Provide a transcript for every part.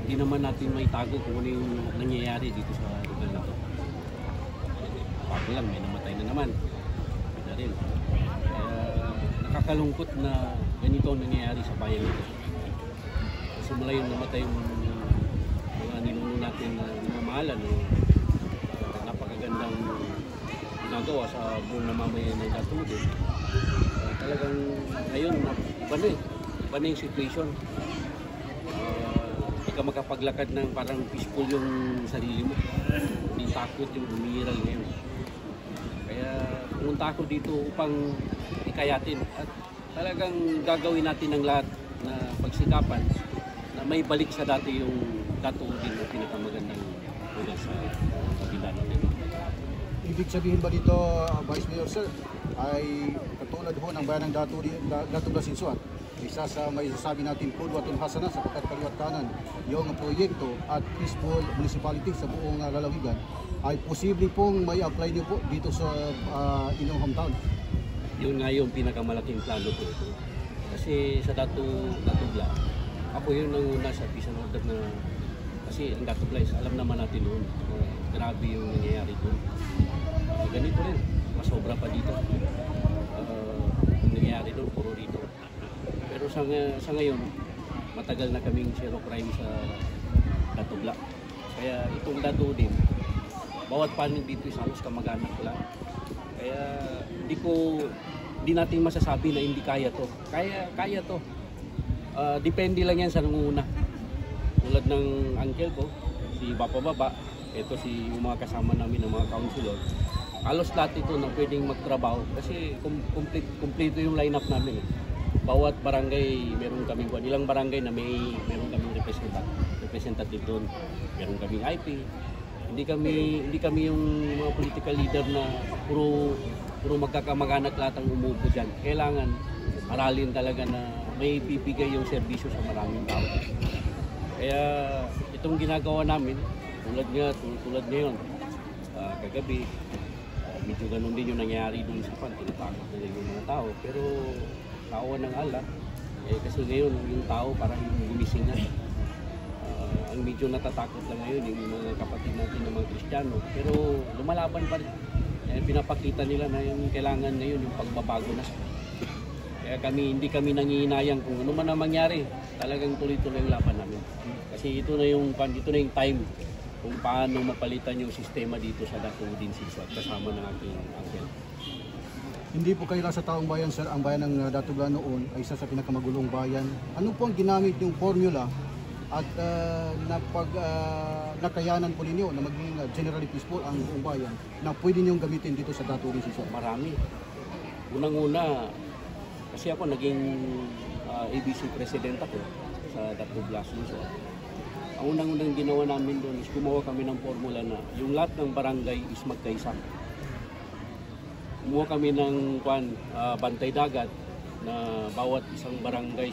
hindi naman natin may tago kung ano yung nangyayari dito sa lugar na to. Bago lang, may namatay na naman. Ito rin. Kaya nakakalungkot na ganito ang nangyayari sa bayan nito. Kasi mula yung namatay yung mga ninuno natin na namamahalan, napakagandang ginagawa sa buong namamayan ng Datudo. Talagang ngayon, iba na yung situation. Hindi ka makapaglakad ng parang peaceful yung sarili mo. Hindi takot yung umiiral ngayon. Kaya pumunta ako dito upang ikayatin at talagang gagawin natin ang lahat na pagsikapan na may balik sa dati yung Datuudin na pinakamagandang lugar sa kabila natin. Ibig sabihin ba dito, Vice Mayor Sir, ay katulad ho ng bayan ng Datu Blasinsuat, isa sa may sasabi natin Pudwatun Hasana sa kaliwat kanan, yung proyekto at peaceful municipality sa buong lalawigan, ay posible pong may apply niyo po dito sa inyong hometown? Yun nga yung pinakamalaking plano ko. Kasi sa Datubla, ako yun ang una sa peace and order na, kasi ang Datubla is alam naman natin noon, grabe yung nangyayari doon. Ganito rin, masobra pa dito. Nangyayari doon, puro dito. Pero sa ngayon, matagal na kaming zero crime sa Datubla. Kaya itong Datuudin, bawat panig dito isang kamag-anak lang. Kaya hindi natin masasabi na hindi kaya to. Kaya to. Depende lang yan sa nangunguna. Tulad ng uncle ko, si Baba, ito yung mga kasama namin ng mga councilor. Halos lahat ito na pwedeng magtrabaho kasi kompleto yung lineup namin. Bawat barangay meron kaming ilang barangay na meron kaming representative doon. Meron kaming IP. Hindi kami yung mga political leader na puro magkakamag-anak lahat ang umupo diyan. Kailangan aralin talaga na may bibigay yung serbisyo sa maraming tao. Kaya itong ginagawa namin, tulad ngayon, kagabi, medyo ganun din yung nangyari doon sa tinatakot na yung mga tao. Pero tao ng Allah, kasi ngayon yung tao parang gumising na. Ang medyo natatakot lang ngayon yung mga kapatid natin ng mga Kristiyano. Pero lumalaban pa rin. Pinapakita nila na yung kailangan ngayon yung pagbabago na. Kaya hindi kami nangihinayang kung ano man ang mangyari. Talagang tuloy-tuloy ang laban namin. Kasi ito na yung time kung paano mapalitan yung sistema dito sa Datuudin Silsuat kasama ng aking uncle. Hindi po kayo lang sa taong bayan, sir. Ang bayan ng Datubla noon ay isa sa pinakamagulong bayan. Ano po ang ginamit yung formula at nakayanan po ninyo na maging generally peaceful ang buong bayan na pwede niyong gamitin dito sa Datuudin Silsuat? Marami. Unang-una, kasi ako naging ABC president ako sa Datubla Silsuat. Ang unang-unang ginawa namin doon is gumawa kami ng formula na yung lahat ng barangay is magkaisa. Gumawa kami ng bantay dagat na bawat isang barangay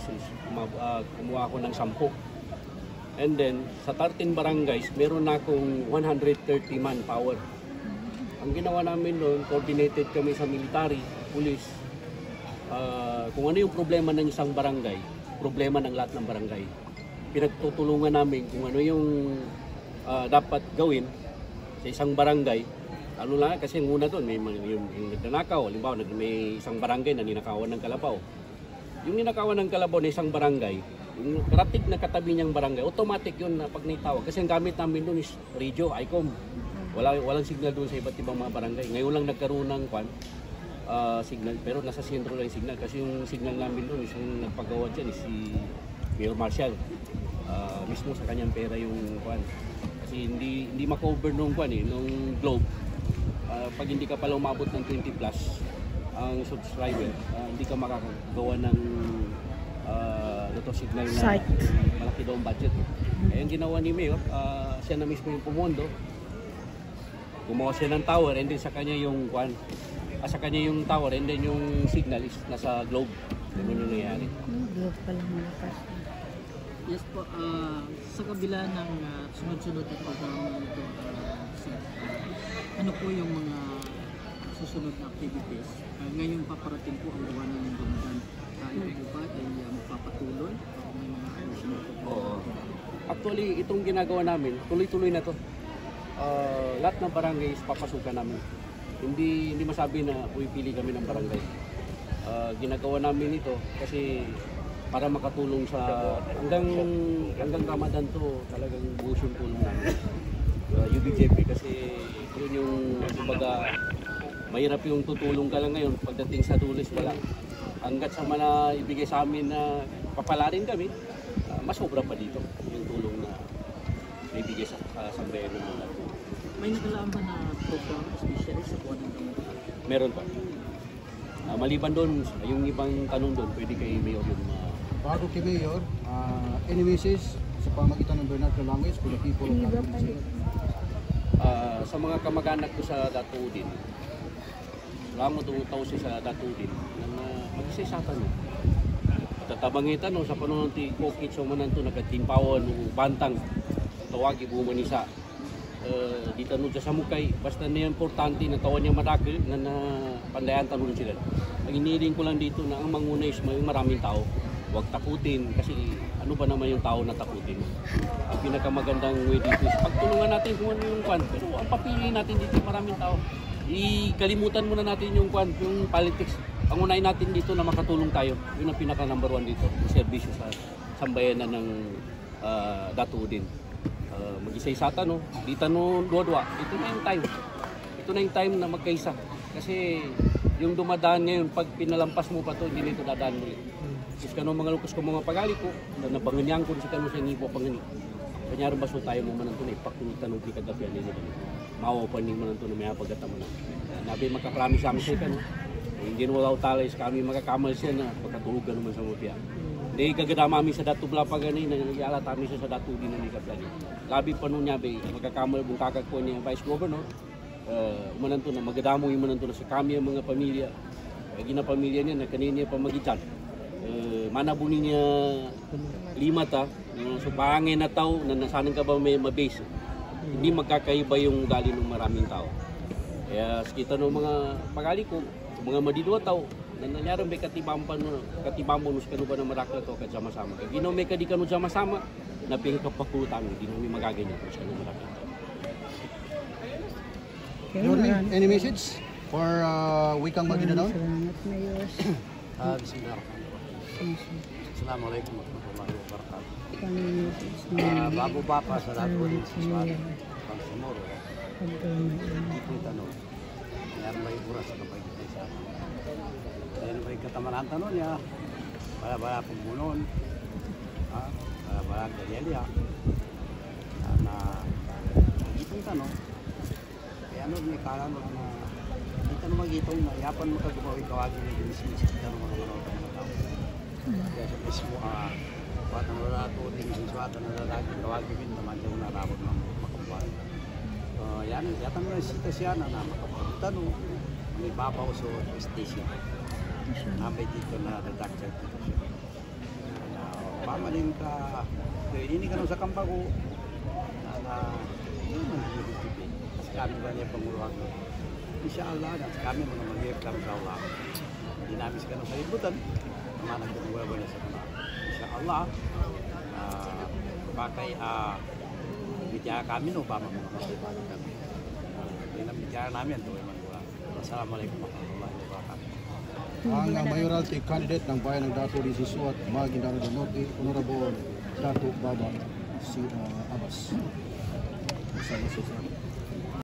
kumuha ako ng 10. And then sa 13 barangays, meron na akong 130 manpower. Ang ginawa namin doon, coordinated kami sa military, police. Kung ano yung problema ng isang barangay, problema ng lahat ng barangay. Pinagtutulungan namin kung ano yung dapat gawin sa isang barangay. Ano lang, kasi yung una doon, yung nagnanakaw. Halimbawa, may isang barangay na ninakawan ng kalabaw. Yung ninakawan ng kalabaw na isang barangay, yung karatig na katabi niyang barangay, automatic yun na pag naitawag. Kasi ang gamit namin doon is radio, ICOM. Walang signal doon sa iba't ibang mga barangay. Ngayon lang nagkaroon ng signal, pero nasa sentro lang yung signal. Kasi yung signal namin doon, isang nagpagawa dyan is si Mayor Marshall. Mismo sa kanyang pera yung kasi hindi ma-cover nung nung globe. Pag hindi ka pala umabot ng 20 plus ang subscriber, hindi ka makakagawa ng signal na malaki daw ang budget. Ang ginawa ni Mayor, siya na mismo yung pumondo. Gumawa siya ng tower and then sa kanya yung sa kanya yung tower and then yung signal is nasa globe. Ganun yung nangyari. Globe pala malakas. Yes po, sa kabila ng sunod-sunod na programa nito, ano po yung mga susunod na activities? Ngayon paparating po ang buwan ng Ramadan. Ito po ba ay magpapatuloy? May mga sunod po? Oo. Actually, itong ginagawa namin, tuloy-tuloy na to. Lahat ng barangay is papasukan namin. Hindi masabi na pumipili kami ng barangay. Ginagawa namin ito kasi para makatulong sa hanggang Ramadan to, talagang buhos yung tulong namin. UBJP kasi yun yung kumbaga mahirap yung tutulong ka lang ngayon pagdating sa dulis wala. Hanggat sa mga ibigay sa amin na papalarin kami, mas sobra pa dito yung tulong na ibigay sa sambayan ng mga. May nagalaan ba na program especially sa buwan ng Ramadan? Meron pa. Maliban doon, yung ibang tanong doon, pwede kay Mayor yung Bago kay Mayor, any message sa pamagitan ng vernacular language for the people of Dato City? Sa mga kamag-anak ko sa Datuudin, wala mo tungutaw sa Datuudin, na mag-isaysapan mo. Tatabangitan no, sa panunong ti Kokit sa manan to nagatimpawan ng bantang tawagi bumanisa. Dito no sa mukay, basta na importante na tawan niya madakil na pandayan tanong sila. Ang iniling ko lang dito na ang manguna is may maraming tao. Huwag takutin kasi ano ba naman yung tao na takutin. Ang pinakamagandang way dito is pagtulungan natin kung ano yung kwan. Pero ang papili natin dito maraming tao. Ikalimutan muna natin yung kwan, yung politics. Ang unahin natin dito na makatulong tayo. Yun ang pinaka number 1 dito. Yung serbisyo sa sambayanan ng Datuudin. Mag-isa-isata no. Dito no dua-dua. Ito na yung time. Ito na yung time na magkaisa. Kasi yung dumadaan ngayon, pag pinalampas mo pa to, hindi nito dadaan ulit. Sis kano mga lukas ko mga pagali ko, na nabanganyan ko si kano sa ngipo pangani. Kanyaro baso tayo mo manan to na ipakunitan ng pikagapian nila. Mao pa ni manan to na may pagata mo na. Nabi makapromise sa amin sa kano. Hindi no wala talis kami makakamal siya na pagkatulugan naman sa mutya. Hindi gagadama mi sa datu blapa gani na yala tami siya sa datu din ni kaplani. Labi pa no niya be magkakamal bung kakag ko niya vice governor. Manan to na magadamo yung manan to na sa kami ang mga pamilya. Gina pamilya niya na kanina pamagitan. Manabuni niya 5 ta so pangin na tao na nasanang ka ba may mabase hindi magkakaiba yung ugali ng maraming tao kaya kita no mga pagali ko mga madidwa tao na nangyari may katibampan no sa kanuba ng marakla to kasama-sama kaya ginaw may kadi kanu sama-sama na pingkapakutan hindi namin magaganyan kung sa kanong marakla to. Yorme, any message for Wikang Maguindanao? Salamat, Mayor. Bismillahirrahmanirrahim. Assalamualaikum warahmatullahi Kami wabarakatuh. Bago Bapa sa lahat ulit sa Swat, Pangsimoro, hindi ko tanong, mayroon ba yung oras sa kapagiging sa akin? Mayroon ba yung katamaran tanong niya, bala-bala pagbunon, bala-bala galilya, na hindi ko tanong, kaya ano may kalan mo na hindi tanong mag-itong mayapan mo ka gumawin kawagin ng dinismis, hindi tanong mga manood ng mga tao. Kaya sa mismo, patang lalato, tingin sa suwatan na lalaki, kawagin din naman yung narabot ng makabuhay. Yatang na sita siya na makapagtanong, may babaw sa station. Nabay dito na dadakchat dito siya. Pamaling ka, ini ka nung sa kampago, na yun man nag-ibig. Kasi kami ba niya panguluhan ko. Insyaallah, kami mga mag-iiklam sa Allah. Dinamis ka nung sa libutan, naman nagkakawala na sa kanila. Insyaallah, bakay bidya kami no, pa mga masipag kami. Yan ang bidya namin, ito ay manula. Assalamualaikum warahmatullahi wabarakatuh. Ang mayoralty candidate ng bayan ng Dato di Sisuat, Maguindanao del Norte, Honorable Dato Baba si Abbas. Salamat.